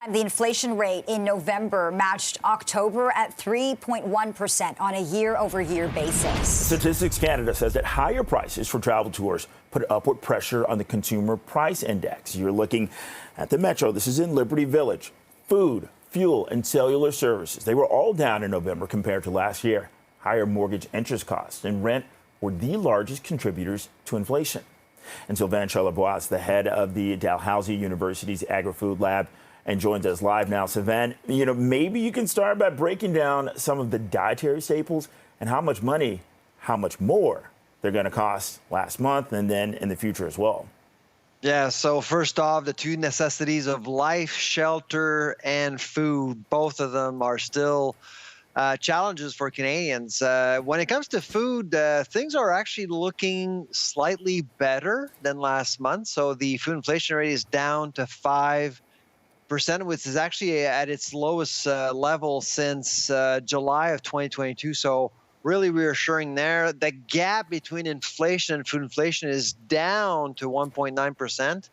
And the inflation rate in November matched October at 3.1% on a year-over-year basis. Statistics Canada says that higher prices for travel tours put upward pressure on the consumer price index. You're looking at the Metro. This is in Liberty Village. Food, fuel, and cellular services, they were all down in November compared to last year. Higher mortgage interest costs and rent were the largest contributors to inflation. And Sylvain Charlebois is the head of the Dalhousie University's Agri-Food lab and joins us live now. Sylvain, maybe you can start by breaking down some of the dietary staples and how much more they're going to cost last month and then in the future as well. Yeah, so first off, the two necessities of life, shelter, and food, both of them are still challenges for Canadians. When it comes to food, things are actually looking slightly better than last month. So the food inflation rate is down to 5%, which is actually at its lowest level since July of 2022. So really reassuring there. The gap between inflation and food inflation is down to 1.9%.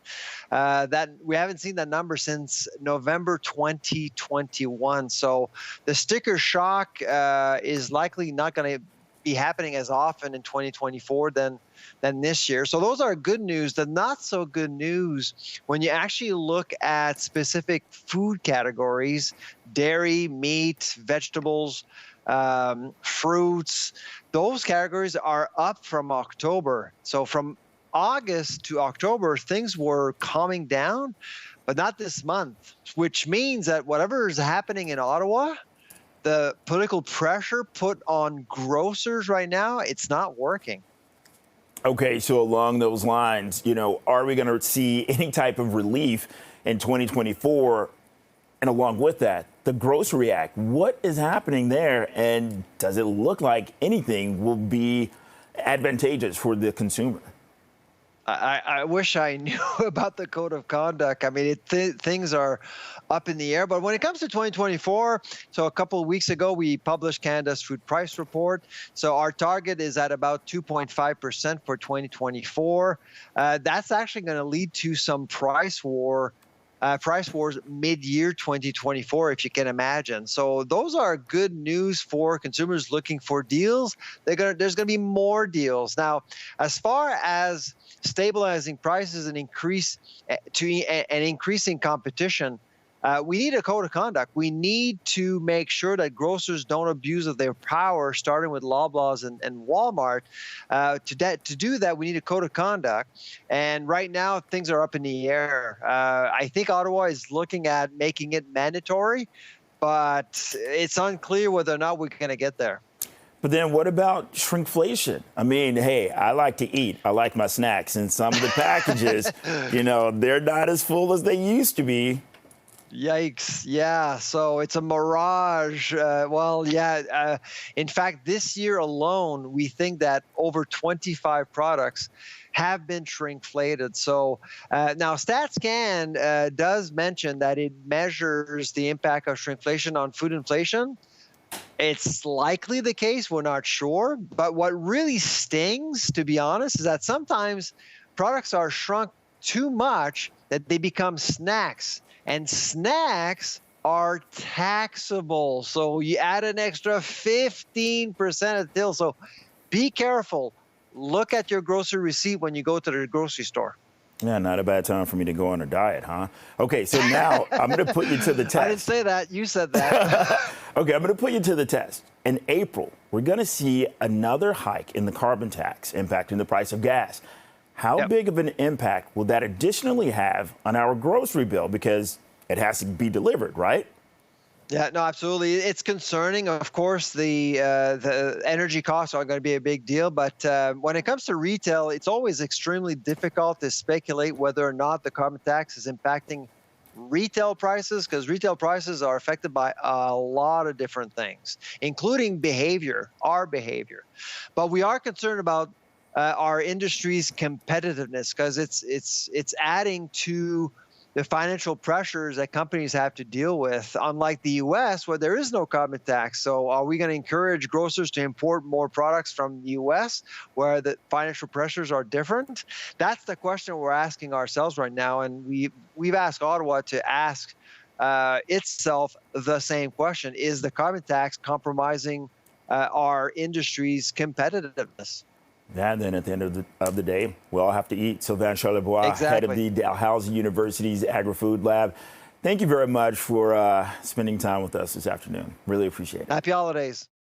That we haven't seen that number since November 2021. So the sticker shock is likely not going to be happening as often in 2024 than this year. So those are good news. The not so good news, when you actually look at specific food categories, dairy, meat, vegetables, fruits, those categories are up from October. So from August to October, things were calming down, but not this month, which means that whatever is happening in Ottawa, the political pressure put on grocers right now, it's not working. Okay, so along those lines, are we going to see any type of relief in 2024? And along with that, the Grocery Act, what is happening there? And does it look like anything will be advantageous for the consumer? I wish I knew about the code of conduct. I mean, things are up in the air. But when it comes to 2024, so a couple of weeks ago, we published Canada's food price report. So our target is at about 2.5% for 2024. That's actually going to lead to some price wars mid-year 2024, if you can imagine. So those are good news for consumers looking for deals. There's going to be more deals. Now, as far as stabilizing prices and increasing competition, we need a code of conduct. We need to make sure that grocers don't abuse of their power, starting with Loblaws and Walmart. To do that, we need a code of conduct. And right now, things are up in the air. I think Ottawa is looking at making it mandatory, but it's unclear whether or not we're going to get there. But then what about shrinkflation? I mean, hey, I like to eat. I like my snacks. And some of the packages, they're not as full as they used to be. Yikes. Yeah. So it's a mirage. In fact, this year alone, we think that over 25 products have been shrinkflated. So now StatsCan does mention that it measures the impact of shrinkflation on food inflation. It's likely the case. We're not sure. But what really stings, to be honest, is that sometimes products are shrunk too much that they become snacks. And snacks are taxable. So you add an extra 15% of till. So be careful. Look at your grocery receipt when you go to the grocery store. Yeah, not a bad time for me to go on a diet, huh? Okay, so now I'm going to put you to the test. I didn't say that. You said that. Okay, I'm going to put you to the test. In April, we're going to see another hike in the carbon tax impacting the price of gas. How big of an impact will that additionally have on our grocery bill? Because it has to be delivered, right? Yeah, no, absolutely. It's concerning. Of course, the energy costs are going to be a big deal. But when it comes to retail, it's always extremely difficult to speculate whether or not the carbon tax is impacting retail prices, because retail prices are affected by a lot of different things, including our behavior. But we are concerned about our industry's competitiveness, because it's adding to the financial pressures that companies have to deal with, unlike the U.S., where there is no carbon tax. So are we going to encourage grocers to import more products from the U.S., where the financial pressures are different? That's the question we're asking ourselves right now. And we've asked Ottawa to ask itself the same question. Is the carbon tax compromising our industry's competitiveness? And then at the end of the day, we all have to eat. Sylvain Charlebois, head of the Dalhousie University's Agri-Food Lab. Thank you very much for spending time with us this afternoon. Really appreciate it. Happy holidays.